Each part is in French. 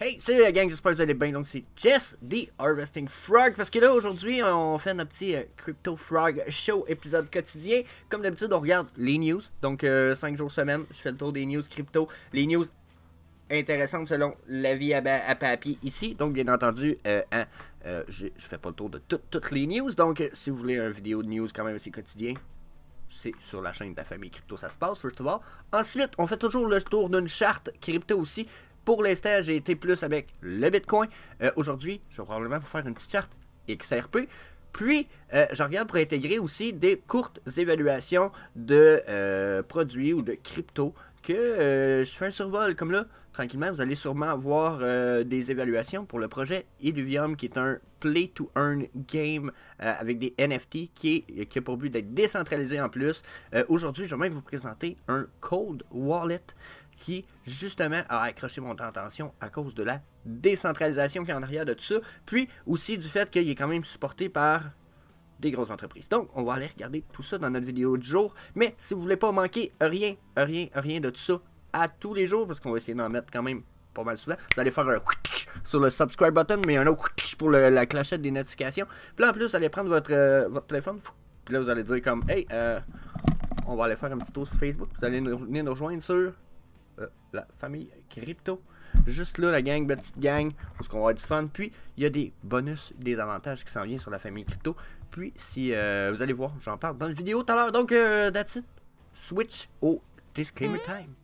Hey, salut la gang, j'espère que vous allez bien. Donc c'est Jess, The Harvesting Frog. Parce que là, aujourd'hui, on fait notre petit Crypto Frog Show épisode quotidien. Comme d'habitude, on regarde les news. Donc 5 jours semaine, je fais le tour des news crypto. Les news intéressantes selon l'avis à papier ici. Donc bien entendu, je fais pas le tour de toutes les news. Donc si vous voulez une vidéo de news quand même assez quotidien, c'est sur la chaîne de la famille crypto, ça se passe, first of all. Ensuite, on fait toujours le tour d'une charte crypto aussi. Pour l'instant, j'ai été plus avec le Bitcoin. Aujourd'hui, je vais probablement vous faire une petite charte XRP. Puis, je regarde pour intégrer aussi des courtes évaluations de produits ou de crypto que je fais un survol. Comme là, tranquillement, vous allez sûrement voir des évaluations pour le projet Illuvium, qui est un play-to-earn game avec des NFT qui a pour but d'être décentralisé en plus. Aujourd'hui, je vais même vous présenter un cold wallet qui, justement, a accroché mon attention à cause de la décentralisation qui est en arrière de tout ça, puis aussi du fait qu'il est quand même supporté par des grosses entreprises. Donc, on va aller regarder tout ça dans notre vidéo du jour, mais si vous voulez pas manquer rien de tout ça à tous les jours, parce qu'on va essayer d'en mettre quand même pas mal souvent, vous allez faire un sur le subscribe button, mais un autre pour la clochette des notifications. Puis là, en plus, vous allez prendre votre téléphone, puis là, vous allez dire comme, hey, on va aller faire un petit tour sur Facebook, vous allez venir nous rejoindre sur la famille crypto. Juste là, la gang, petite gang, parce qu'on va avoir du fun. Puis, il y a des bonus, des avantages qui s'en viennent sur la famille crypto. Puis, si vous allez voir, j'en parle dans la vidéo tout à l'heure. Donc, that's it. Switch au disclaimer time.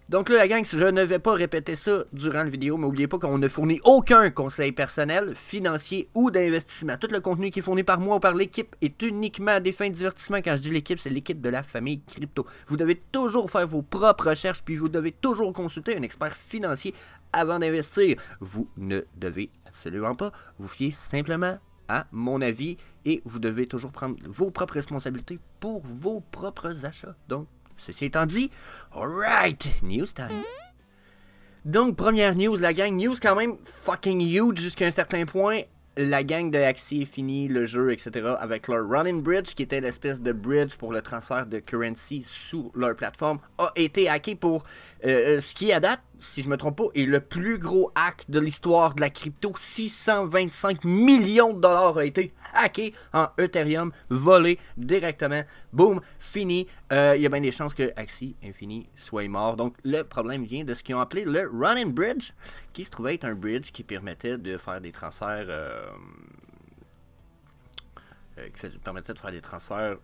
Donc là, la gang, je ne vais pas répéter ça durant la vidéo, mais n'oubliez pas qu'on ne fournit aucun conseil personnel, financier ou d'investissement. Tout le contenu qui est fourni par moi ou par l'équipe est uniquement à des fins de divertissement. Quand je dis l'équipe, c'est l'équipe de la famille crypto. Vous devez toujours faire vos propres recherches, puis vous devez toujours consulter un expert financier avant d'investir. Vous ne devez absolument pas vous fier simplement à mon avis, et vous devez toujours prendre vos propres responsabilités pour vos propres achats. Donc, ceci étant dit, alright, news time. Donc, première news, la gang, news quand même fucking huge jusqu'à un certain point. La gang de Axie est finie, le jeu, etc. avec leur Running Bridge, qui était l'espèce de bridge pour le transfert de currency sous leur plateforme, a été hacké pour ce qui à date, si je me trompe pas, est le plus gros hack de l'histoire de la crypto. 625 millions de dollars a été hacké en Ethereum, volé directement. Boom, fini. Il y a bien des chances que Axie Infinity soit mort. Donc le problème vient de ce qu'ils ont appelé le Running Bridge, qui se trouvait être un bridge qui permettait de faire des transferts permettait de faire des transferts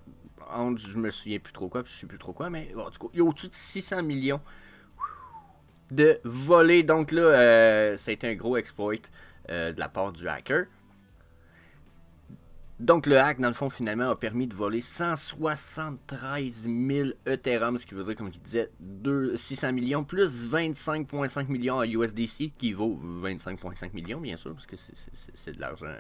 entre, je me souviens plus trop quoi, puis je sais plus trop quoi, mais en tout cas, il y a au-dessus de 600 millions de volés. Donc là, ça a été un gros exploit de la part du hacker. Donc le hack, dans le fond, finalement, a permis de voler 173 000 Ethereum, ce qui veut dire, comme je disais, 600 millions, plus 25,5 millions à USDC, qui vaut 25,5 millions, bien sûr, parce que c'est de l'argent,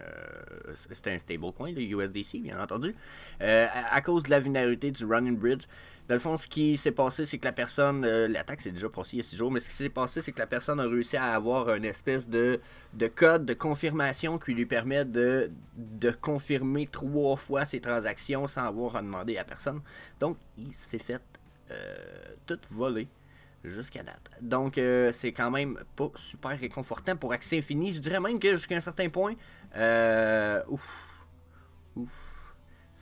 c'était un stablecoin, le USDC, bien entendu. À cause de la vulnérabilité du Running Bridge, dans le fond, ce qui s'est passé, c'est que la personne, l'attaque s'est déjà passée il y a 6 jours, mais ce qui s'est passé, c'est que la personne a réussi à avoir une espèce de code de confirmation qui lui permet de confirmer 3 fois ses transactions sans avoir à demander à personne. Donc, il s'est fait tout voler jusqu'à date. Donc, c'est quand même pas super réconfortant pour Axie Infinity. Je dirais même que jusqu'à un certain point, ça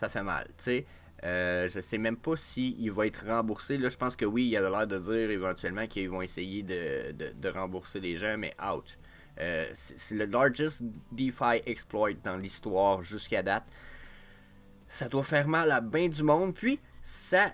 fait mal, tu sais. Je sais même pas s'il va être remboursé. Là, je pense que oui, il avait l'air de dire éventuellement qu'ils vont essayer de rembourser les gens, mais ouch. C'est le largest DeFi exploit dans l'histoire jusqu'à date. Ça doit faire mal à bien du monde. Puis, ça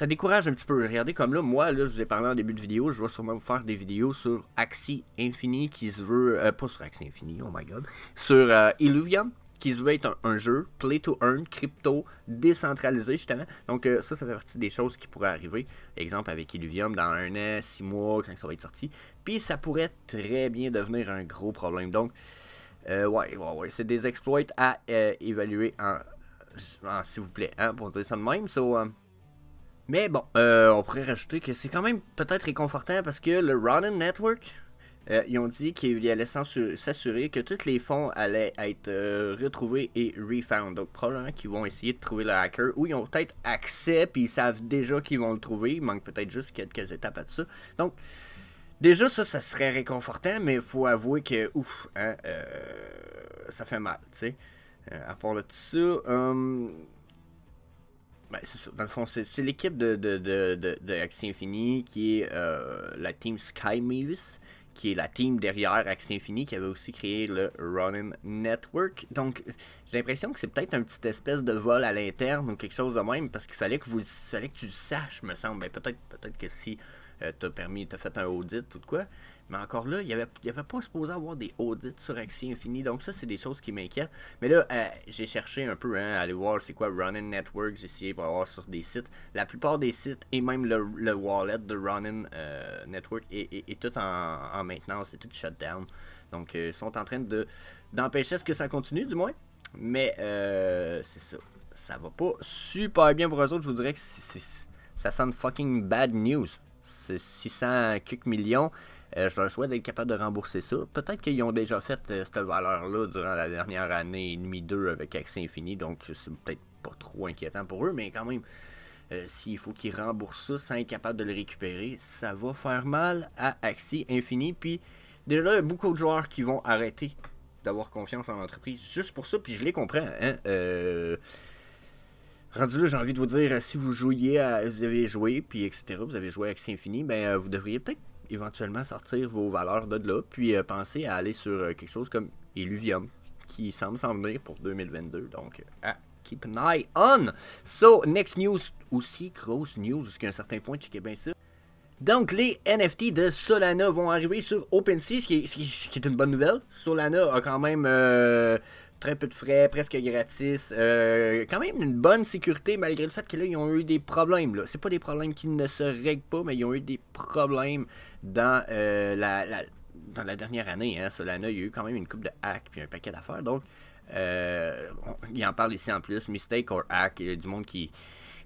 décourage un petit peu. Regardez comme là, moi, là, je vous ai parlé en début de vidéo. Je vais sûrement vous faire des vidéos sur Axie Infinity qui se veut... pas sur Axie Infinity, oh my god. Sur Illuvium, qui se veut être un jeu play-to-earn, crypto, décentralisé justement. Donc ça fait partie des choses qui pourraient arriver. Exemple avec Illuvium dans 1 an, 6 mois, quand ça va être sorti. Puis ça pourrait très bien devenir un gros problème. Donc, ouais, c'est des exploits à évaluer s'il vous plaît, hein, pour dire ça de même. Mais bon, on pourrait rajouter que c'est quand même peut-être réconfortant parce que le Ronin Network... ils ont dit qu'ils allaient s'assurer que tous les fonds allaient être retrouvés et refound. Donc probablement qu'ils vont essayer de trouver le hacker, ou ils ont peut-être accès puis ils savent déjà qu'ils vont le trouver. Il manque peut-être juste quelques étapes à tout ça. Donc Déjà, ça serait réconfortant, mais il faut avouer que, ouf, hein, ça fait mal, tu sais. À part de tout ça, ben, c'est ça. Dans le fond, c'est l'équipe de Axie Infinity qui est la team Sky Mavis, qui est la team derrière Axie Infinity, qui avait aussi créé le Ronin Network. Donc, j'ai l'impression que c'est peut-être un petit espèce de vol à l'interne ou quelque chose de même, parce qu'il fallait que tu le saches, me semble. Ben, peut-être que si t'as fait un audit ou de quoi. Mais encore là, il n'y avait pas supposé avoir des audits sur Axie Infinity. Donc ça, c'est des choses qui m'inquiètent. Mais là, j'ai cherché un peu, hein, à aller voir c'est quoi Ronin Network. J'ai essayé de voir sur des sites. La plupart des sites, et même le wallet de Ronin Network, est tout en maintenance, c'est tout shutdown. Donc ils sont en train d'empêcher ce que ça continue, du moins. Mais c'est ça. Ça va pas super bien pour eux autres. Je vous dirais que ça sonne fucking bad news. C'est 600 quelques millions. Je leur souhaite d'être capable de rembourser ça. Peut-être qu'ils ont déjà fait cette valeur-là durant la dernière année et demie, 2 avec Axie Infinity, donc c'est peut-être pas trop inquiétant pour eux, mais quand même, s'il faut qu'ils remboursent ça sans être capable de le récupérer, ça va faire mal à Axie Infinity. Puis déjà, il y a beaucoup de joueurs qui vont arrêter d'avoir confiance en l'entreprise juste pour ça, puis je les comprends. Hein? Rendu là, j'ai envie de vous dire, si vous avez joué, puis etc., vous avez joué à Axie Infinity, ben vous devriez peut-être éventuellement sortir vos valeurs de là, puis penser à aller sur quelque chose comme Illuvium, qui semble s'en venir pour 2022. Donc, keep an eye on. So, next news, aussi grosse news jusqu'à un certain point, checkez bien ça. Donc, les NFT de Solana vont arriver sur OpenSea, ce qui est une bonne nouvelle. Solana a quand même très peu de frais, presque gratis. Quand même une bonne sécurité, malgré le fait que là, ils ont eu des problèmes. Là. C'est pas des problèmes qui ne se règlent pas, mais ils ont eu des problèmes dans dans la dernière année. Hein. Solana, il y a eu quand même une coupe de hacks puis un paquet d'affaires. Donc, il en parle ici en plus. Mistake or hack, il y a du monde qui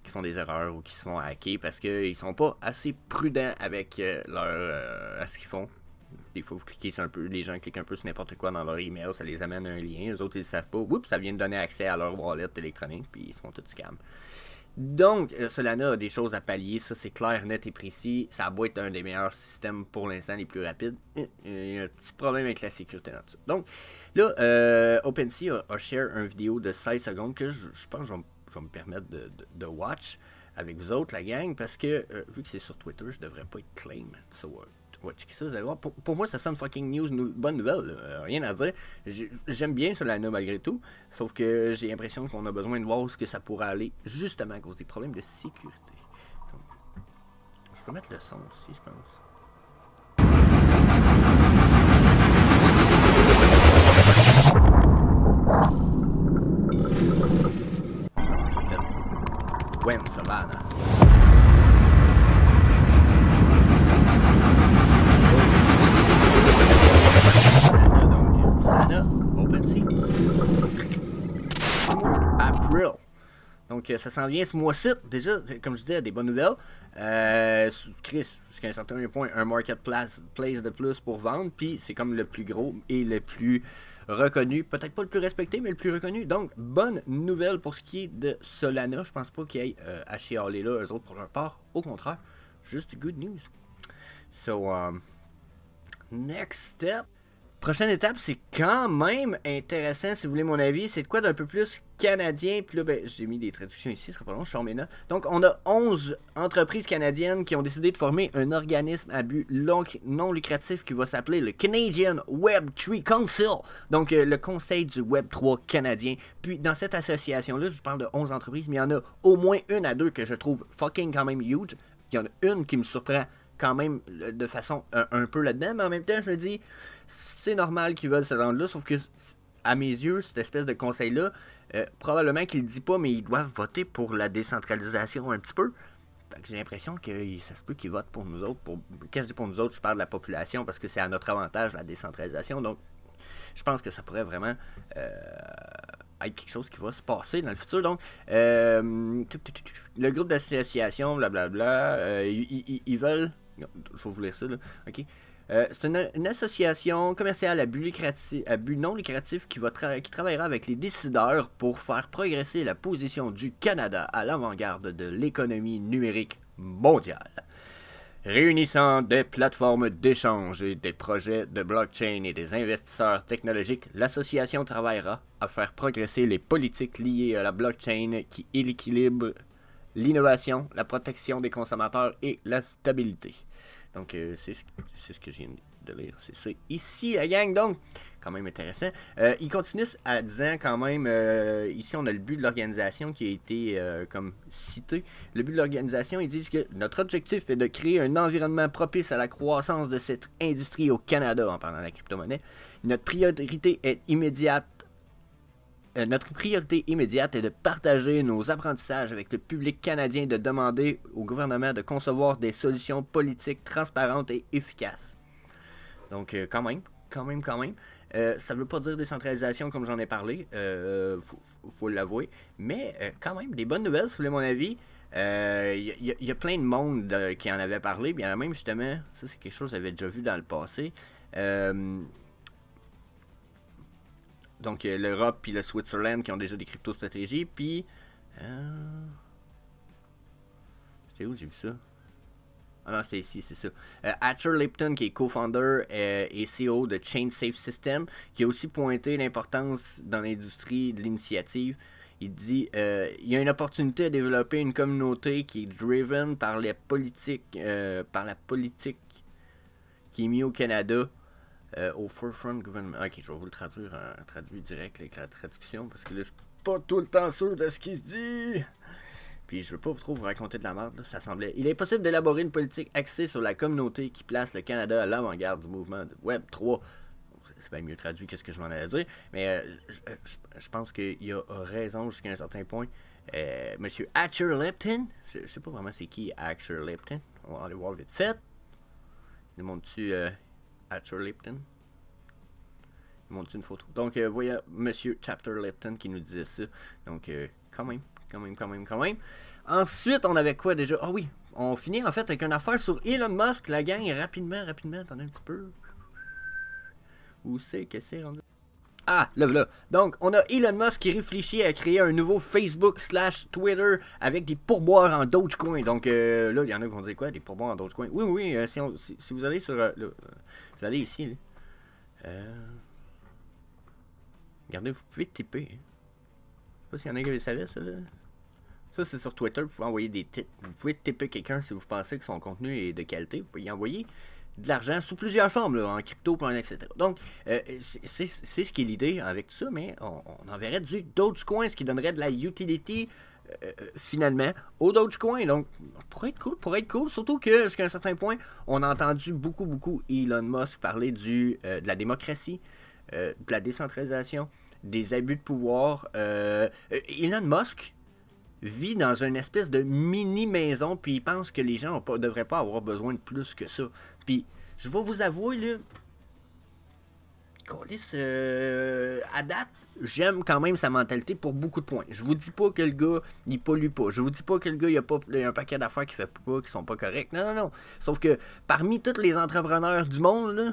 font des erreurs ou qui se font hacker parce qu'ils sont pas assez prudents avec à ce qu'ils font. Des fois, vous cliquez sur un peu, les gens cliquent un peu sur n'importe quoi dans leur email, ça les amène à un lien, les autres ils le savent pas, oups, ça vient de donner accès à leur wallet électronique, puis ils sont tous scam. Donc, Solana a des choses à pallier, ça c'est clair, net et précis, ça a beau être un des meilleurs systèmes pour l'instant, les plus rapides, il y a un petit problème avec la sécurité là-dessus. Donc, là, OpenSea a share une vidéo de 16 secondes que je pense que je vais me permettre de watch avec vous autres, la gang, parce que vu que c'est sur Twitter, je devrais pas être claim. So, on va checker ça, vous allez voir. Pour moi, ça sonne fucking news, bonne nouvelle, rien à dire. J'aime bien Solana malgré tout, sauf que j'ai l'impression qu'on a besoin de voir où ce que ça pourrait aller, justement à cause des problèmes de sécurité. Donc, je peux mettre le son aussi, je pense. Gwen Solana. Solana, OpenSea. April. Donc ça s'en vient ce mois-ci. Déjà, comme je disais, des bonnes nouvelles. Chris, jusqu'à un certain point, un marketplace de plus pour vendre. Puis c'est comme le plus gros et le plus reconnu, peut-être pas le plus respecté, mais le plus reconnu. Donc, bonne nouvelle pour ce qui est de Solana. Je pense pas qu'ils aient à chialer là, eux autres, pour leur part. Au contraire, juste good news. So, next step. Prochaine étape, c'est quand même intéressant, si vous voulez mon avis. C'est de quoi d'un peu plus canadien. Puis là, ben, j'ai mis des traductions ici, ce sera pas long, je sors mes notes. Donc, on a 11 entreprises canadiennes qui ont décidé de former un organisme à but non lucratif qui va s'appeler le Canadian Web3 Council. Donc, le conseil du Web3 canadien. Puis, dans cette association-là, je vous parle de 11 entreprises, mais il y en a au moins une à deux que je trouve fucking quand même huge. Il y en a une qui me surprend quand même de façon un peu là-dedans, mais en même temps, je me dis, c'est normal qu'ils veulent se rendre là, sauf que, à mes yeux, cette espèce de conseil-là, probablement qu'ils le disent pas, mais ils doivent voter pour la décentralisation un petit peu. Fait que j'ai l'impression que ça se peut qu'ils votent pour nous autres. Quand je dis pour nous autres, je parle de la population, parce que c'est à notre avantage, la décentralisation, donc je pense que ça pourrait vraiment être quelque chose qui va se passer dans le futur. Donc, le groupe d'association, blablabla, ils veulent... Il faut vous lire ça, là. OK. C'est une association commerciale à but non lucratif qui travaillera avec les décideurs pour faire progresser la position du Canada à l'avant-garde de l'économie numérique mondiale. Réunissant des plateformes d'échange et des projets de blockchain et des investisseurs technologiques, l'association travaillera à faire progresser les politiques liées à la blockchain qui équilibrent l'innovation, la protection des consommateurs et la stabilité. Donc, c'est ce que je viens de lire. C'est ça ici, la gang. Donc, quand même intéressant. Ils continuent à disant quand même, ici on a le but de l'organisation qui a été comme cité. Le but de l'organisation, ils disent que notre objectif est de créer un environnement propice à la croissance de cette industrie au Canada, en parlant de la crypto-monnaie. Notre priorité est immédiate. Notre priorité immédiate est de partager nos apprentissages avec le public canadien, de demander au gouvernement de concevoir des solutions politiques transparentes et efficaces. Donc, quand même. Ça ne veut pas dire décentralisation comme j'en ai parlé, faut l'avouer. Mais quand même, des bonnes nouvelles, si vous voulez mon avis. Il y a plein de monde qui en avait parlé. Bien même justement, ça c'est quelque chose que j'avais déjà vu dans le passé. Donc l'Europe puis le Switzerland qui ont déjà des crypto-stratégies. Puis... c'était où j'ai vu ça? Ah non, c'est ici, c'est ça. Hatcher Lipton, qui est co-founder et CEO de Chain Safe System, qui a aussi pointé l'importance dans l'industrie de l'initiative. Il dit il y a une opportunité à développer une communauté qui est driven par la politique qui est mise au Canada au forefront gouvernement. Ok, je vais vous le traduire direct avec la traduction parce que là, je suis pas tout le temps sûr de ce qui se dit. Puis je veux pas trop vous raconter de la merde, là, ça semblait. Il est possible d'élaborer une politique axée sur la communauté qui place le Canada à l'avant-garde du mouvement de Web 3. C'est bien mieux traduit que ce que je m'en allais dire, mais je pense qu'il a raison jusqu'à un certain point. Monsieur Hatcher Lipton, je sais pas vraiment c'est qui Hatcher Lipton, on va aller voir vite fait. Il montre-tu Hatcher Lipton? Il montre-tu une photo? Donc voyez Monsieur Chapter Lipton qui nous disait ça, donc quand même. Ensuite, on avait quoi déjà? Ah oui, on finit en fait avec une affaire sur Elon Musk, la gang, rapidement, attendez un petit peu. Où c'est que c'est rendu? Ah, là. Donc, on a Elon Musk qui réfléchit à créer un nouveau Facebook/Twitter avec des pourboires en Dogecoin. Donc, là, il y en a qui vont dire quoi? Des pourboires en Dogecoin? Oui, si vous allez sur... vous allez ici, là. Regardez, vous pouvez typer. Je sais pas s'il y en a qui le savaient, ça, là. Ça, c'est sur Twitter. Vous pouvez envoyer des tips. Vous pouvez tipper quelqu'un si vous pensez que son contenu est de qualité. Vous pouvez y envoyer de l'argent sous plusieurs formes, là, en crypto, etc. Donc, c'est ce qui est l'idée avec tout ça, mais on enverrait du Dogecoin, ce qui donnerait de la utility, finalement, au Dogecoin. Donc, pourrait être cool, surtout que, jusqu'à un certain point, on a entendu beaucoup Elon Musk parler de la démocratie, de la décentralisation, des abus de pouvoir. Elon Musk vit dans une espèce de mini-maison, puis il pense que les gens ne devraient pas avoir besoin de plus que ça. Puis, je vais vous avouer, là, à date, j'aime quand même sa mentalité pour beaucoup de points. Je vous dis pas que le gars, il pollue pas. Je vous dis pas que le gars, il y a un paquet d'affaires qui fait pas, qui sont pas correctes. Non. Sauf que, parmi tous les entrepreneurs du monde, là,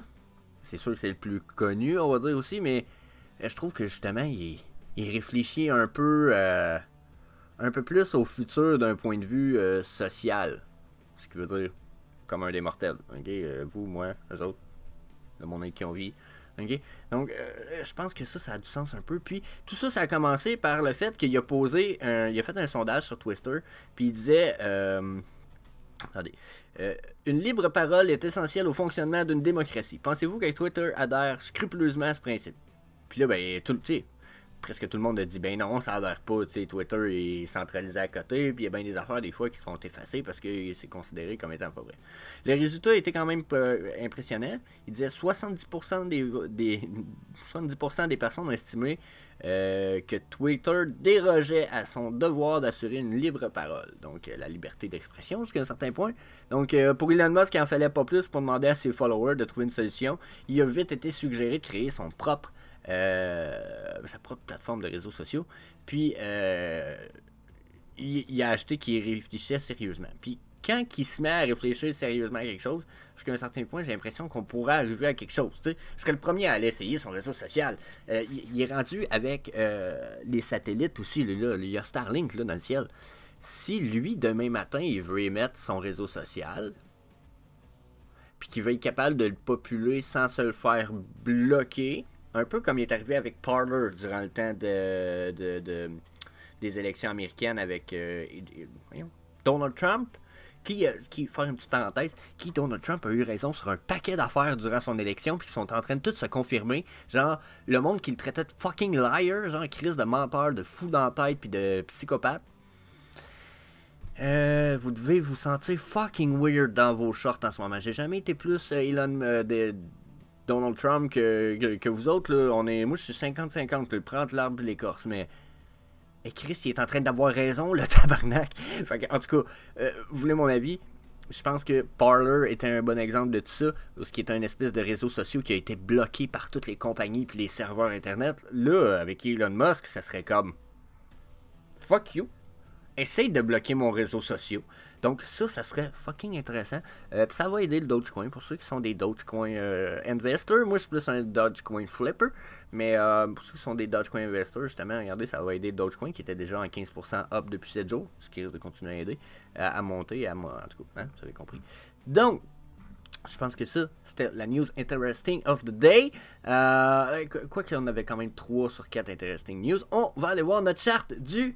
c'est sûr que c'est le plus connu, on va dire aussi, mais je trouve que, justement, il réfléchit un peu plus au futur d'un point de vue social. Ce qui veut dire comme un des mortels. Okay? Vous, moi, eux autres, le monde avec qui on vit. Okay? Donc, je pense que ça a du sens un peu. Puis, tout ça, ça a commencé par le fait qu'il a il a fait un sondage sur Twitter, puis il disait... attendez. Une libre parole est essentielle au fonctionnement d'une démocratie. Pensez-vous que Twitter adhère scrupuleusement à ce principe? Puis là, ben, presque tout le monde a dit ben non, ça adhère pas, tu sais, Twitter est centralisé à côté, puis il y a bien des affaires des fois qui sont effacées parce que c'est considéré comme étant pas vrai. Les résultats étaient quand même impressionnants. Il disait 70% des personnes ont estimé que Twitter dérogeait à son devoir d'assurer une libre parole, donc la liberté d'expression jusqu'à un certain point. Donc pour Elon Musk, il en fallait pas plus pour demander à ses followers de trouver une solution. Il a vite été suggéré de créer sa propre plateforme de réseaux sociaux. Puis il a acheté qu'il réfléchissait sérieusement. Puis quand il se met à réfléchir sérieusement à quelque chose, jusqu'à un certain point, j'ai l'impression qu'on pourrait arriver à quelque chose. T'sais. Je serais le premier à aller essayer son réseau social. Il est rendu avec les satellites aussi. Là, il y a Starlink là, dans le ciel. Si lui, demain matin, il veut émettre son réseau social, puis qui va être capable de le populer sans se le faire bloquer. Un peu comme il est arrivé avec Parler durant le temps des élections américaines avec Donald Trump. Qui, faire une petite parenthèse, Donald Trump a eu raison sur un paquet d'affaires durant son élection, puis qui sont en train de toutes se confirmer. Genre, le monde qui le traitait de fucking liar, genre, crise de menteur, de fou dans la tête, puis de psychopathe. Vous devez vous sentir fucking weird dans vos shorts en ce moment. J'ai jamais été plus Donald Trump que vous autres. Là. Moi, je suis 50-50, prendre l'arbre et l'écorce, mais... Et Chris, il est en train d'avoir raison, le tabarnak. Fait que, en tout cas, vous voulez mon avis? Je pense que Parler était un bon exemple de tout ça, ce qui est un espèce de réseau social qui a été bloqué par toutes les compagnies et les serveurs internet. Là, avec Elon Musk, ça serait comme... Fuck you. Essaye de bloquer mon réseau social. Donc ça serait fucking intéressant. Puis ça va aider le Dogecoin pour ceux qui sont des Dogecoin investors. Moi, je suis plus un Dogecoin flipper. Mais pour ceux qui sont des Dogecoin investors, justement, regardez, ça va aider le Dogecoin qui était déjà en 15% up depuis 7 jours. Ce qui risque de continuer à aider à monter. En tout cas, hein, vous avez compris. Donc, je pense que ça, c'était la news interesting of the day. Quoi qu'il y en avait quand même 3 sur 4 interesting news. On va aller voir notre charte du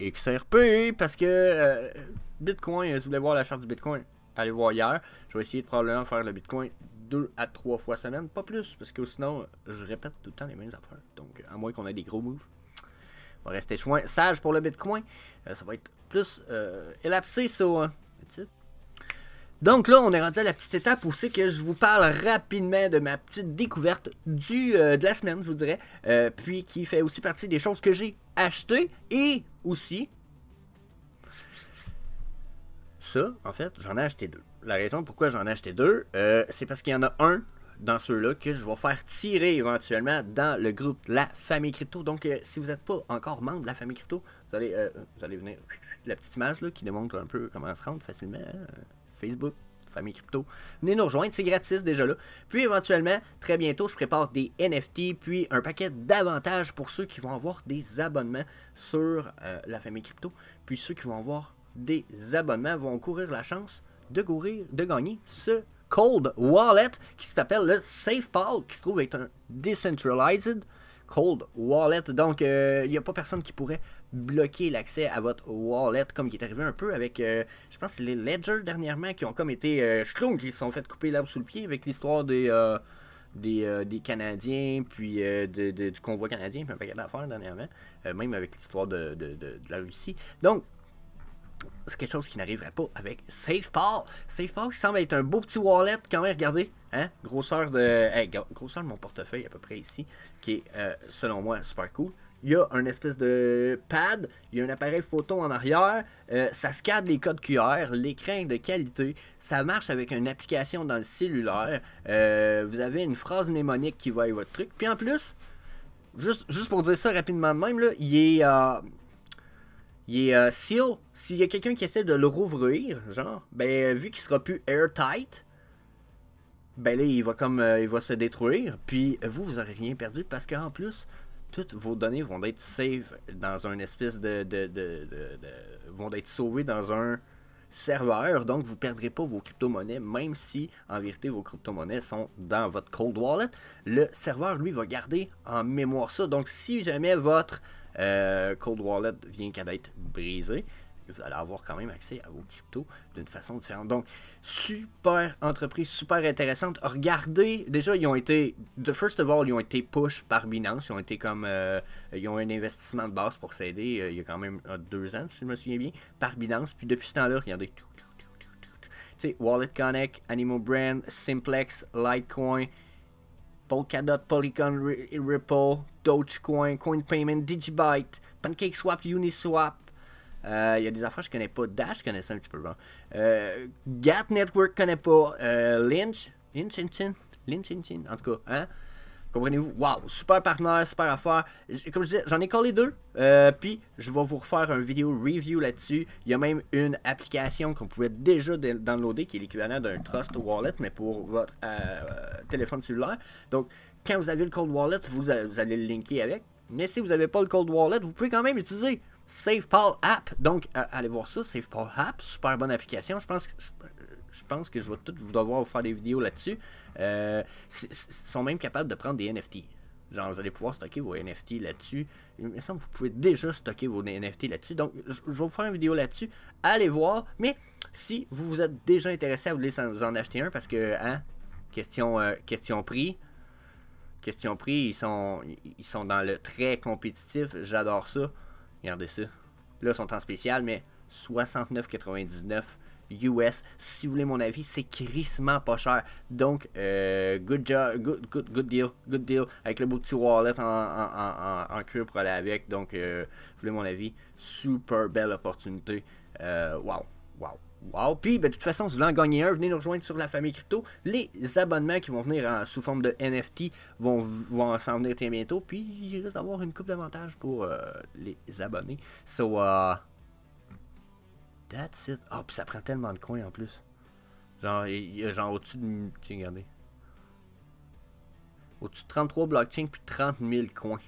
XRP parce que Bitcoin, si vous voulez voir la charte du Bitcoin, allez voir hier. Je vais essayer de probablement faire le Bitcoin 2 à 3 fois semaine, pas plus, parce que sinon, je répète tout le temps les mêmes affaires. Donc, à moins qu'on ait des gros moves. On va rester sage pour le Bitcoin. Ça va être plus élapsé, ça. Hein. Donc là, on est rendu à la petite étape où c'est que je vous parle rapidement de ma petite découverte de la semaine, je vous dirais. Puis qui fait aussi partie des choses que j'ai achetées. Et aussi, ça, en fait, j'en ai acheté 2. La raison pourquoi j'en ai acheté 2, c'est parce qu'il y en a un dans ceux-là que je vais faire tirer éventuellement dans le groupe La Famille Crypto. Donc, si vous n'êtes pas encore membre de La Famille Crypto, vous allez venir la petite image là, qui démontre un peu comment se rendre facilement. Facebook, Famille Crypto. Venez nous rejoindre, c'est gratis déjà là. Puis éventuellement, très bientôt, je prépare des NFT, puis un paquet d'avantages pour ceux qui vont avoir des abonnements sur La Famille Crypto. Puis ceux qui vont avoir des abonnements vont courir la chance de gagner ce Cold Wallet qui s'appelle le SafePal, qui se trouve être un Decentralized Cold Wallet. Donc, il n'y a pas personne qui pourrait bloquer l'accès à votre wallet, comme il est arrivé un peu avec, je pense, les Ledger dernièrement, qui ont comme été qui se sont fait couper l'arbre sous le pied avec l'histoire des Canadiens, puis du convoi canadien, puis un paquet d'affaires dernièrement, même avec l'histoire de la Russie. Donc, c'est quelque chose qui n'arriverait pas avec SafePal. SafePal qui semble être un beau petit wallet quand même, regardez, hein, grosseur de mon portefeuille à peu près ici, qui est selon moi super cool. Il y a un espèce de pad, il y a un appareil photo en arrière, ça scanne les codes QR, l'écran est de qualité, ça marche avec une application dans le cellulaire, vous avez une phrase mnémonique qui va avec votre truc, puis en plus, juste pour dire ça rapidement de même, là, il est seal. S'il y a quelqu'un qui essaie de le rouvrir, genre, ben vu qu'il sera plus airtight, ben là il va se détruire. Puis vous aurez rien perdu parce qu'en plus, toutes vos données vont être safe dans un espèce vont être sauvées dans un serveur. Donc vous perdrez pas vos crypto-monnaies, même si en vérité vos crypto-monnaies sont dans votre cold wallet. Le serveur lui va garder en mémoire ça. Donc si jamais votre cold wallet vient qu'à d'être brisé, vous allez avoir quand même accès à vos cryptos d'une façon différente. Donc, super entreprise, super intéressante. Regardez, déjà, ils ont été push par Binance. Ils ont été comme, ils ont un investissement de base pour s'aider il y a quand même 2 ans, si je me souviens bien, par Binance. Puis depuis ce temps-là, regardez, tu sais, Wallet Connect, Animo Brand, Simplex, Litecoin, Polkadot, Polygon, Ripple, Dogecoin, CoinPayment, Digibyte, PancakeSwap, Uniswap. Il y a des affaires que je connais pas. Dash, je connais ça un petit peu. Bon. Gat Network, je connais pas. Lynch, en tout cas, hein? Comprenez-vous? Wow, super partenaire, super affaire. Comme je disais, j'en ai collé 2. Puis, je vais vous refaire un vidéo review là-dessus. Il y a même une application qu'on pouvait déjà downloader qui est l'équivalent d'un Trust Wallet, mais pour votre téléphone cellulaire. Donc, quand vous avez le Cold Wallet, vous allez le linker avec. Mais si vous n'avez pas le Cold Wallet, vous pouvez quand même utiliser SafePal App. Donc, allez voir ça, SafePal App, super bonne application. Je pense que je pense que je vais tout devoir vous faire des vidéos là-dessus. Ils sont même capables de prendre des NFT. Genre, vous allez pouvoir stocker vos NFT là-dessus. Il me semble que vous pouvez déjà stocker vos NFT là-dessus. Donc, je vais vous faire une vidéo là-dessus. Allez voir. Mais si vous êtes déjà intéressé à vous en acheter un, parce que, hein, question prix. Question prix, ils sont dans le très compétitif. J'adore ça. Regardez ça. Là, ils sont en spécial, mais 69,99 US. Si vous voulez mon avis, c'est crissement pas cher. Donc, good deal. Avec le beau petit wallet en cuir pour aller avec. Donc, vous voulez mon avis, super belle opportunité. Wow. Puis, ben, de toute façon, si vous voulez en gagner un, venez nous rejoindre sur la famille crypto. Les abonnements qui vont venir sous forme de NFT vont s'en venir très bientôt. Puis, il risque d'avoir une coupe d'avantages pour les abonnés. So, that's it. Ah, puis ça prend tellement de coins en plus. Genre, il y a genre au-dessus de... Tiens, regardez. Au-dessus de 33 blockchains puis 30 000 coins.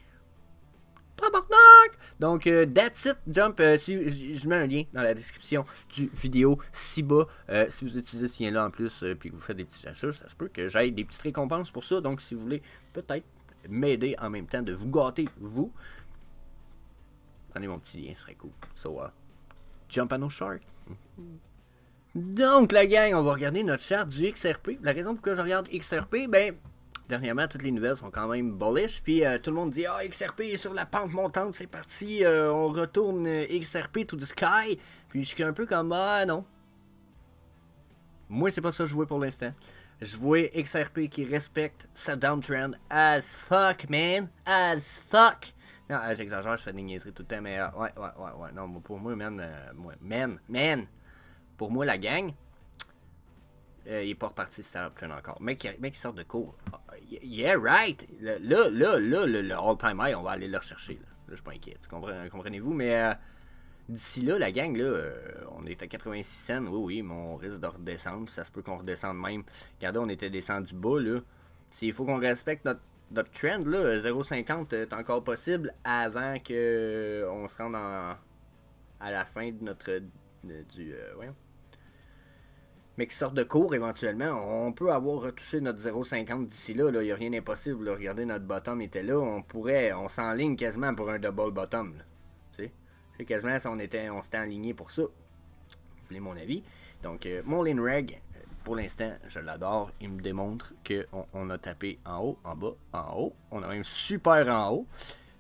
Tabarnak! Donc, that's it, Jump. Si je mets un lien dans la description du vidéo ci-bas. Si vous utilisez ce lien-là en plus, puis que vous faites des petits achats, ça se peut que j'aille des petites récompenses pour ça. Donc, si vous voulez peut-être m'aider en même temps de vous gâter, vous, prenez mon petit lien, ce serait cool. So, jump à nos charts. Donc, la gang, on va regarder notre chart du XRP. La raison pourquoi je regarde XRP, ben... Dernièrement, toutes les nouvelles sont quand même bullish. Puis tout le monde dit ah, XRP est sur la pente montante, c'est parti, on retourne XRP to the sky. Puis je suis un peu comme ah non. Moi, c'est pas ça que je vois pour l'instant. Je vois XRP qui respecte sa downtrend as fuck, man. As fuck. Non, j'exagère, je fais des niaiseries tout le temps, mais ouais. Non, pour moi, man. Pour moi, la gang. Il est pas reparti sur sa uptrend encore. Mec qui sort de cours. Yeah, right! Là, le all-time high, on va aller le rechercher. Là, je suis pas inquiet. Comprenez-vous? Mais d'ici là, la gang, là, on est à 86 cents. Oui, mais on risque de redescendre. Ça se peut qu'on redescende même. Regardez, on était descendu bas, là. Il faut qu'on respecte notre trend, là. 0,50 est encore possible avant que on se rende à la fin de notre... voyons. Mais qui sortent de cours éventuellement, on peut avoir retouché notre 0,50 d'ici là, il n'y a rien d'impossible. Regardez, notre bottom était là, on s'enligne quasiment pour un double bottom. C'est quasiment si on s'était aligné pour ça. Vous voulez mon avis? Donc, mon lean reg, pour l'instant, je l'adore. Il me démontre qu'on a tapé en haut, en bas, en haut. On a même super en haut,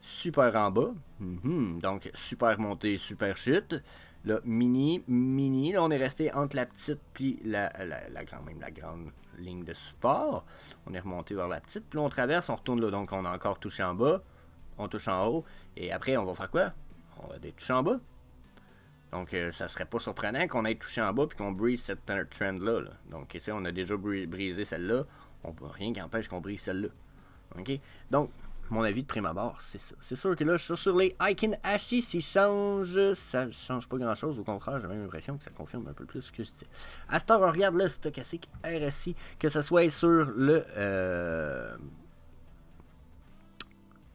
super en bas. Donc, super montée, super chute. Là, mini, là, on est resté entre la petite puis la grande ligne de support. On est remonté vers la petite, puis là, on traverse, on retourne là. Donc, on a encore touché en bas, on touche en haut, et après, on va faire quoi? On va toucher en bas. Donc, ça serait pas surprenant qu'on ait touché en bas puis qu'on brise cette trend-là. Là. Donc, tu sais, on a déjà brisé celle-là. On peut rien qui empêche qu'on brise celle-là. OK? Donc, mon avis de prime abord, c'est ça. C'est sûr que là, je suis sur les Icon Ashi, ça change pas grand chose. Au contraire, j'ai même l'impression que ça confirme un peu plus ce que je dis. À cette heure, on regarde le stochastique RSI, que ce soit sur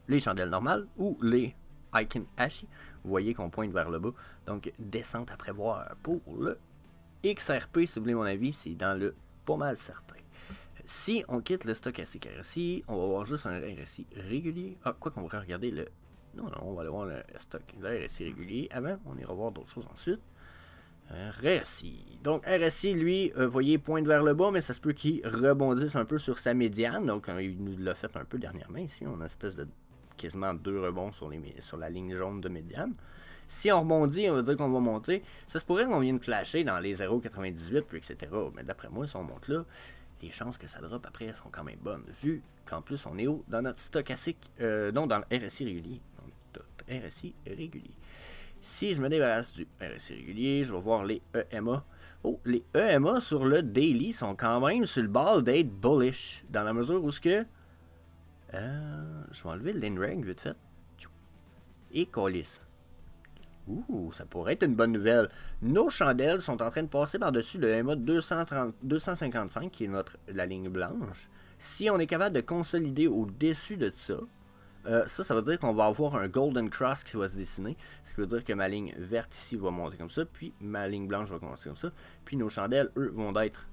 les chandelles normales ou les Icon Ashi. Vous voyez qu'on pointe vers le bas. Donc, descente à prévoir pour le XRP, si vous voulez mon avis, c'est dans le pas mal certain. Si on quitte le stochastique RSI, on va voir juste un RSI régulier. Ah, quoi qu'on pourrait regarder le... Non, on va aller voir le RSI régulier. Avant, on ira voir d'autres choses ensuite. RSI. Donc, RSI, lui, vous voyez, pointe vers le bas, mais ça se peut qu'il rebondisse un peu sur sa médiane. Donc, il nous l'a fait un peu dernièrement ici. On a une espèce de quasiment 2 rebonds sur la ligne jaune de médiane. Si on rebondit, on va dire qu'on va monter. Ça se pourrait qu'on vienne flasher dans les 0,98, puis etc. Mais d'après moi, si on monte là... les chances que ça drop après sont quand même bonnes, vu qu'en plus on est haut dans notre stochastique, non, dans le RSI régulier. Donc, RSI régulier. Si je me débarrasse du RSI régulier, je vais voir les EMA. Oh, les EMA sur le daily sont quand même sur le bord d'être bullish, dans la mesure où ce que... je vais enlever le Linreg vite fait. Et colis. Ouh, ça pourrait être une bonne nouvelle. Nos chandelles sont en train de passer par-dessus le EMA 255, qui est la ligne blanche. Si on est capable de consolider au-dessus de ça, Ça veut dire qu'on va avoir un Golden Cross qui va se dessiner. Ce qui veut dire que ma ligne verte ici va monter comme ça, puis ma ligne blanche va commencer comme ça. Puis nos chandelles, eux, vont être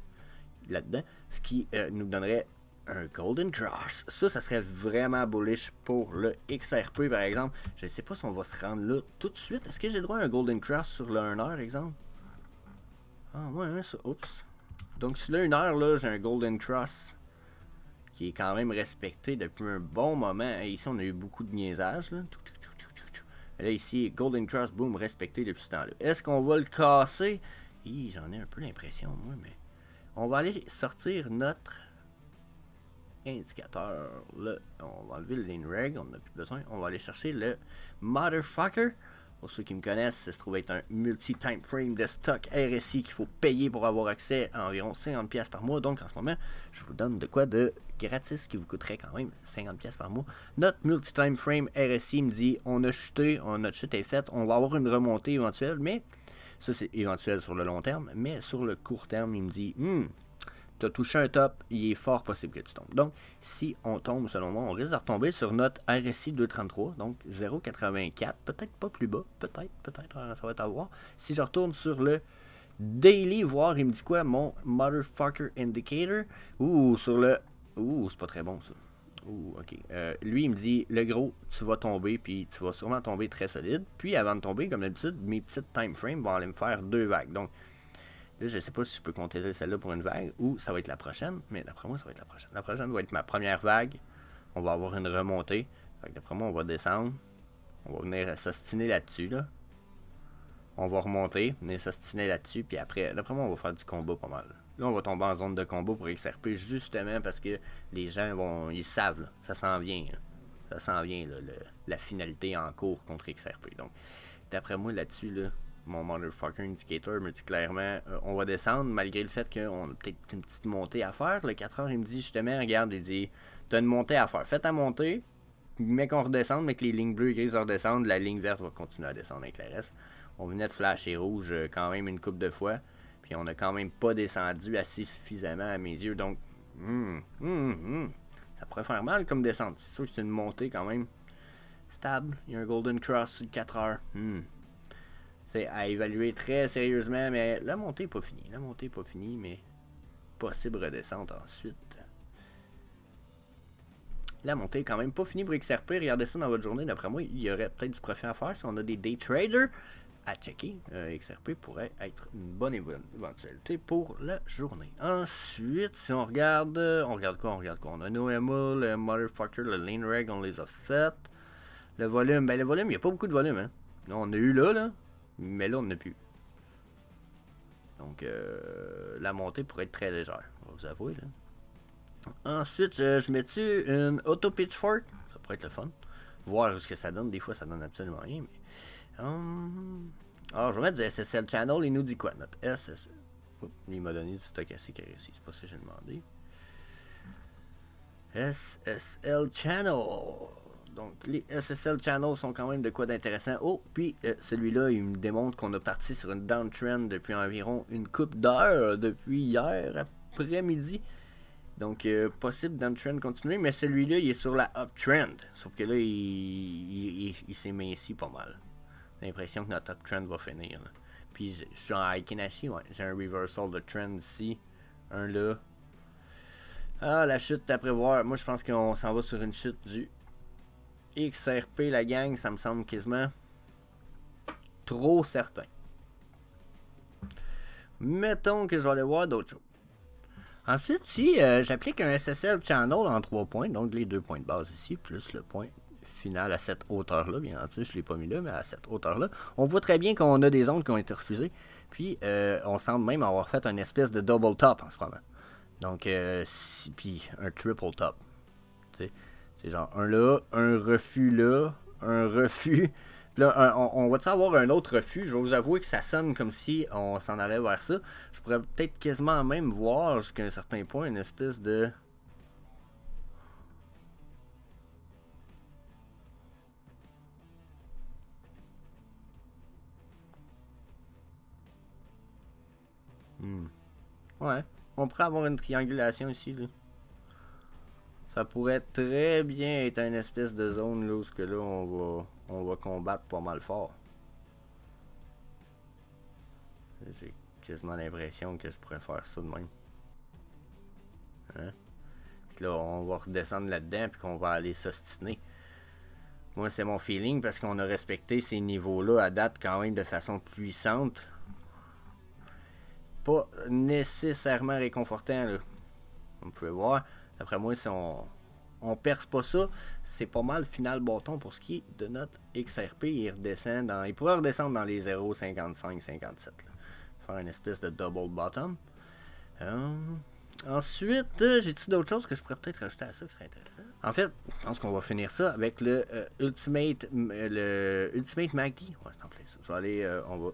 là-dedans, ce qui nous donnerait un Golden Cross. Ça serait vraiment bullish pour le XRP, par exemple. Je ne sais pas si on va se rendre là tout de suite. Est-ce que j'ai le droit à un Golden Cross sur le 1 heure, exemple? Ah, ouais, hein, ça. Oups. Donc, sur le 1 heure, là, j'ai un Golden Cross qui est quand même respecté depuis un bon moment. Et ici, on a eu beaucoup de niaisage, là. Et là, ici, Golden Cross, boom, respecté depuis ce temps-là. Est-ce qu'on va le casser? J'en ai un peu l'impression, moi, mais... On va aller sortir notre indicateur. Là, on va enlever le line reg, on n'a plus besoin. On va aller chercher le motherfucker. Pour ceux qui me connaissent, ça se trouve être un multi-time frame de stock RSI qu'il faut payer pour avoir accès à environ 50$ par mois. Donc en ce moment, je vous donne de quoi de gratis qui vous coûterait quand même 50$ par mois. Notre multi-time frame RSI me dit on a chuté, notre chute est faite, on va avoir une remontée éventuelle, mais ça c'est éventuel sur le long terme, mais sur le court terme, il me dit tu as touché un top, il est fort possible que tu tombes. Donc, si on tombe, selon moi, on risque de retomber sur notre RSI 233, donc 0,84, peut-être pas plus bas, peut-être, ça va être à voir. Si je retourne sur le daily, voir, il me dit quoi, mon motherfucker indicator, sur le... c'est pas très bon, ça. Ok. Lui, il me dit, le gros, tu vas tomber, puis tu vas sûrement tomber très solide. Puis, avant de tomber, comme d'habitude, mes petites time frames vont aller me faire 2 vagues. Donc, là, je sais pas si je peux compter celle-là pour une vague ou ça va être la prochaine, mais d'après moi, ça va être la prochaine. La prochaine va être ma première vague. On va avoir une remontée. Fait que d'après moi, on va descendre. On va venir s'ostiner là-dessus, là. On va remonter, venir s'ostiner là-dessus, puis après, d'après moi, on va faire du combat pas mal. Là, on va tomber en zone de combat pour XRP, justement parce que les gens ils savent, là, ça s'en vient. Là. Ça s'en vient, là, la finalité en cours contre XRP. Donc, d'après moi, là-dessus, là, mon motherfucker indicator me dit clairement on va descendre malgré le fait qu'on a peut-être une petite montée à faire. Le 4h, il me dit justement, regarde, il dit t'as une montée à faire. Fais ta montée, mais qu'on redescende, mais que les lignes bleues et grises redescendent, la ligne verte va continuer à descendre avec le reste. On venait de flasher rouge quand même une couple de fois, puis on n'a quand même pas descendu assez suffisamment à mes yeux. Donc, ça pourrait faire mal comme descente. C'est sûr que c'est une montée quand même stable. Il y a un Golden Cross sur 4h. C'est à évaluer très sérieusement, mais la montée n'est pas finie. La montée n'est pas finie, mais possible redescente ensuite. La montée est quand même pas finie pour XRP. Regardez ça dans votre journée. D'après moi, il y aurait peut-être du profit à faire si on a des day traders à checker. XRP pourrait être une bonne éventualité pour la journée. Ensuite, si on regarde quoi? On a Noema, le motherfucker, le lane reg, on les a fait. Le volume, il n'y a pas beaucoup de volume, hein. Là, on a eu là. Mais là, on n'a plus. Donc, la montée pourrait être très légère. On va vous avouer, là. Ensuite, je mets-tu une auto pitchfork? Ça pourrait être le fun. Voir ce que ça donne. Des fois, ça donne absolument rien. Mais... alors, je vais mettre du SSL Channel. Il nous dit quoi, notre SSL? Il m'a donné du stochastique RSI. C'est pas ça que j'ai demandé. SSL Channel. Donc, les SSL Channels sont quand même de quoi d'intéressant. Puis celui-là, il me démontre qu'on a parti sur une downtrend depuis environ une couple d'heures, depuis hier après-midi. Donc, possible downtrend continuer, mais celui-là, il est sur la uptrend. Sauf que là, il s'est minci pas mal. J'ai l'impression que notre uptrend va finir. Là. Puis, je suis en Aikenashi, ouais. J'ai un reversal de trend ici. Un là. Ah, la chute à prévoir. Moi, je pense qu'on s'en va sur une chute du XRP, la gang, ça me semble quasiment trop certain. Mettons que je vais aller voir d'autres choses. Ensuite, si j'applique un SSL Channel en 3 points, donc les 2 points de base ici, plus le point final à cette hauteur-là, bien entendu, je ne l'ai pas mis là, mais à cette hauteur-là, on voit très bien qu'on a des ondes qui ont été refusées, puis on semble même avoir fait une espèce de double top en ce moment. Donc, puis un triple top. C'est genre un là, un refus là, un refus. Puis là, on va-tu avoir un autre refus? Je vais vous avouer que ça sonne comme si on s'en allait vers ça. Je pourrais peut-être quasiment même voir jusqu'à un certain point une espèce de... Ouais, on pourrait avoir une triangulation ici, là. Ça pourrait très bien être une espèce de zone là où que là on va combattre pas mal fort. J'ai quasiment l'impression que je pourrais faire ça de même. Hein? Là, on va redescendre là-dedans puis qu'on va aller s'ostiner. Moi, c'est mon feeling parce qu'on a respecté ces niveaux-là à date quand même de façon puissante. Pas nécessairement réconfortant, là. Vous pouvez voir. D'après moi, si on perce pas ça, c'est pas mal final bâton pour ce qui est de notre XRP. Il redescend il pourrait redescendre dans les 0,55-57. Faire une espèce de double bottom. Ensuite, j'ai-tu d'autres choses que je pourrais peut-être rajouter à ça qui serait intéressant? En fait, je pense qu'on va finir ça avec le Ultimate MACD. Ouais, c'est en plein ça. Je vais aller, on va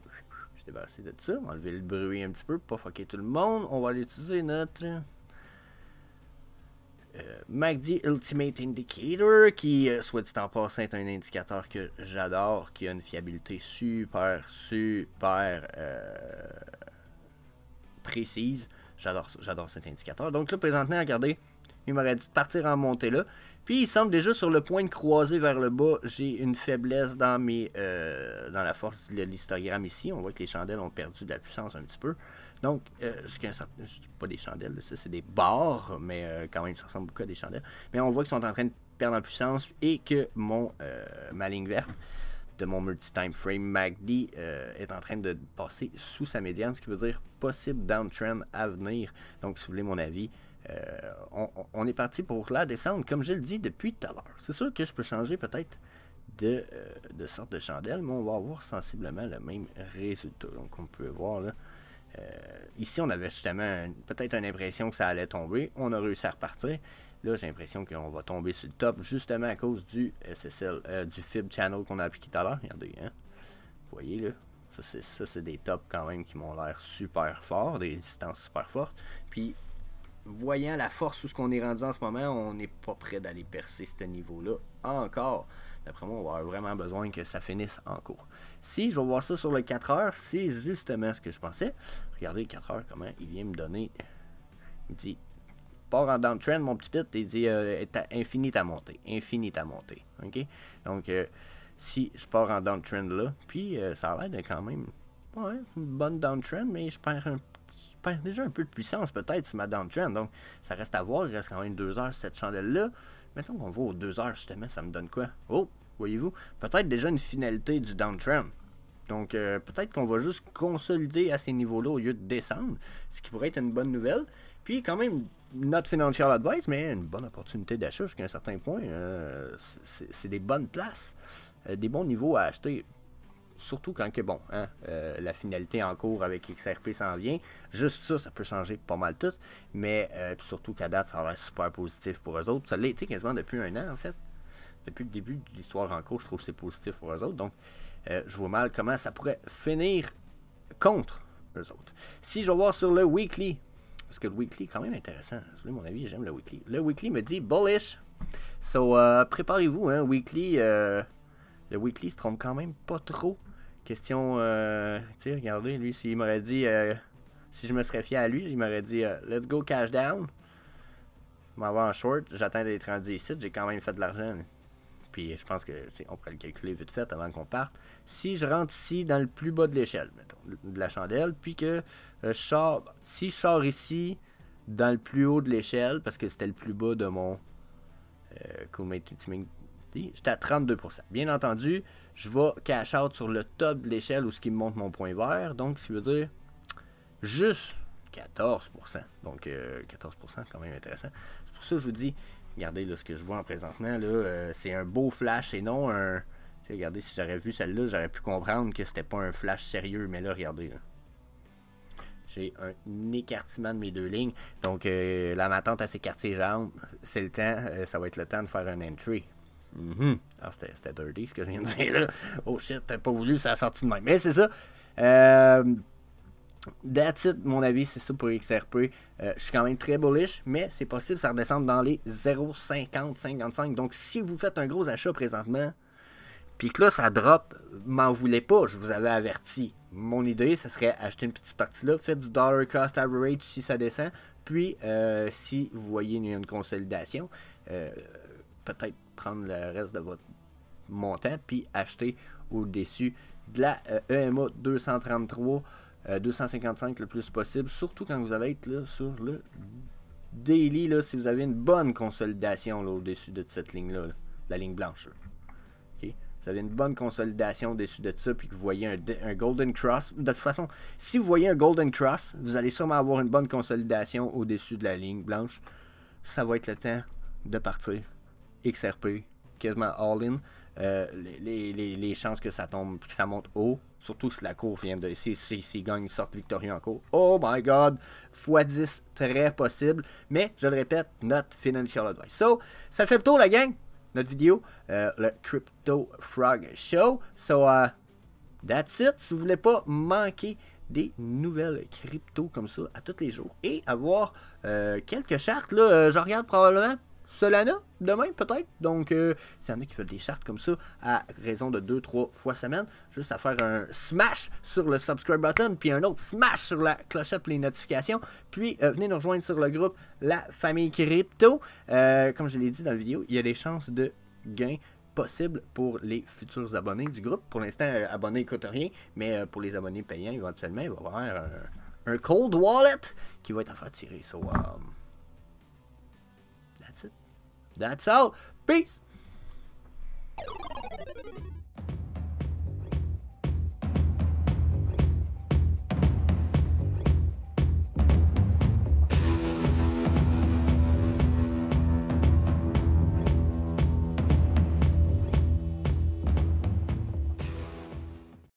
se débarrasser de ça, enlever le bruit un petit peu pour pas fucker tout le monde. On va aller utiliser notre MACD Ultimate Indicator qui, soit dit en passant, est un indicateur que j'adore, qui a une fiabilité super précise. J'adore cet indicateur. Donc là, présentement, regardez, il m'aurait dit de partir en montée là. Puis il semble déjà sur le point de croiser vers le bas. J'ai une faiblesse dans dans la force de l'histogramme ici. On voit que les chandelles ont perdu de la puissance un petit peu. Donc, jusqu'à un certain... pas des chandelles, ça c'est des barres, mais quand même ça ressemble beaucoup à des chandelles. Mais on voit qu'ils sont en train de perdre en puissance et que ma ligne verte de mon multi-time frame MACD est en train de passer sous sa médiane, ce qui veut dire possible downtrend à venir. Donc, si vous voulez mon avis, on est parti pour la descendre, comme je le dis depuis tout à l'heure. C'est sûr que je peux changer peut-être de sorte de chandelle, mais on va avoir sensiblement le même résultat. Donc, on peut voir là. Ici, on avait justement peut-être une impression que ça allait tomber. On a réussi à repartir. Là, j'ai l'impression qu'on va tomber sur le top justement à cause du SSL, du Fib Channel qu'on a appliqué tout à l'heure. Regardez, hein? Vous voyez là? Ça, c'est des tops quand même qui m'ont l'air super forts, des résistances super fortes. Puis, voyant la force où ce qu'on est rendu en ce moment, on n'est pas prêt d'aller percer ce niveau-là encore. D'après moi, on va avoir vraiment besoin que ça finisse en cours. Si je vais voir ça sur le 4 heures, c'est justement ce que je pensais. Regardez le 4 heures, comment il vient me donner. Il me dit, part en downtrend, mon petit pit, il dit, infini à monter. Infini à monter. OK? Donc, si je pars en downtrend là, puis ça a l'air de quand même, ouais, une bonne downtrend, mais je perds déjà un peu de puissance peut-être sur ma downtrend. Donc, ça reste à voir. Il reste quand même 2 heures cette chandelle-là. Mettons qu'on va aux 2 heures justement, ça me donne quoi? Oh, voyez-vous? Peut-être déjà une finalité du downtrend. Donc, peut-être qu'on va juste consolider à ces niveaux-là au lieu de descendre, ce qui pourrait être une bonne nouvelle. Puis, quand même, not financial advice, mais une bonne opportunité d'achat jusqu'à un certain point. C'est des bonnes places, des bons niveaux à acheter. Surtout quand que, bon, hein, la finalité en cours avec XRP s'en vient. Juste ça, ça peut changer pas mal tout. Mais surtout qu'à date, ça a l'air super positif pour eux autres. Ça l'a été quasiment depuis un an, en fait. Depuis le début de l'histoire en cours, je trouve que c'est positif pour eux autres. Donc, je vois mal comment ça pourrait finir contre eux autres. Si je vais voir sur le weekly, parce que le weekly est quand même intéressant. À mon avis, j'aime le weekly. Le weekly me dit bullish. So, préparez-vous, hein, weekly. Le weekly se trompe quand même pas trop. Question, tu sais, regardez, lui, s'il m'aurait dit, si je me serais fié à lui, il m'aurait dit, let's go cash down. Je m'en vais en short, j'attends d'être rendu ici, j'ai quand même fait de l'argent. Puis je pense que, on pourrait le calculer vite fait avant qu'on parte. Si je rentre ici dans le plus bas de l'échelle, mettons, de la chandelle, puis que si je sors ici dans le plus haut de l'échelle, parce que c'était le plus bas de mon Coolmate Ultimate, j'étais à 32%. Bien entendu, je vais cash out sur le top de l'échelle où ce qui me montre mon point vert. Donc, ce qui veut dire juste 14%. Donc, 14%, quand même intéressant. C'est pour ça que je vous dis, regardez là, ce que je vois en présentement. Là, c'est un beau flash et non un... Regardez, si j'aurais vu celle-là, j'aurais pu comprendre que c'était pas un flash sérieux. Mais là, regardez. Là. J'ai un écartement de mes deux lignes. Donc, là, ma tante, elle s'écarte ses jambes. C'est le temps. Ça va être le temps de faire un entry. Ah, c'était dirty ce que je viens de dire là. Oh shit, t'as pas voulu, ça a sorti de même. Mais c'est ça. That's it, mon avis, c'est ça pour XRP. Je suis quand même très bullish, mais c'est possible ça redescende dans les 0,50-55. Donc si vous faites un gros achat présentement, puis que là ça drop, m'en voulez pas, je vous avais averti. Mon idée, ce serait acheter une petite partie là, faites du dollar cost average si ça descend, Puis, si vous voyez une consolidation, peut-être prendre le reste de votre montant, puis acheter au-dessus de la EMA 233, 255 le plus possible, surtout quand vous allez être là, sur le daily, là, si vous avez une bonne consolidation là, au-dessus de cette ligne-là, là, la ligne blanche. Là. Okay? Vous avez une bonne consolidation au-dessus de ça, puis que vous voyez un Golden Cross. De toute façon, si vous voyez un Golden Cross, vous allez sûrement avoir une bonne consolidation au-dessus de la ligne blanche. Ça va être le temps de partir. XRP, quasiment all-in. Les chances que ça tombe, que ça monte haut, surtout si la courbe vient de... Si gagne, sortent victorieux en cours. Oh my god! x10, très possible. Mais, je le répète, not financial advice. So, ça fait le tour, la gang. Notre vidéo, le Crypto Frog Show. So, that's it. Si vous voulez pas manquer des nouvelles crypto comme ça à tous les jours et avoir quelques chartes, là, je regarde probablement Solana demain peut-être. Donc, s'il y en a qui veulent des chartes comme ça à raison de 2-3 fois semaine, juste à faire un smash sur le subscribe button, puis un autre smash sur la clochette pour les notifications. Puis, venez nous rejoindre sur le groupe La Famille Crypto. Comme je l'ai dit dans la vidéo, il y a des chances de gain possible pour les futurs abonnés du groupe. Pour l'instant, abonnés ne coûte rien, mais pour les abonnés payants, éventuellement, il va y avoir un cold wallet qui va être à faire tirer. So, that's it. That's all. Peace.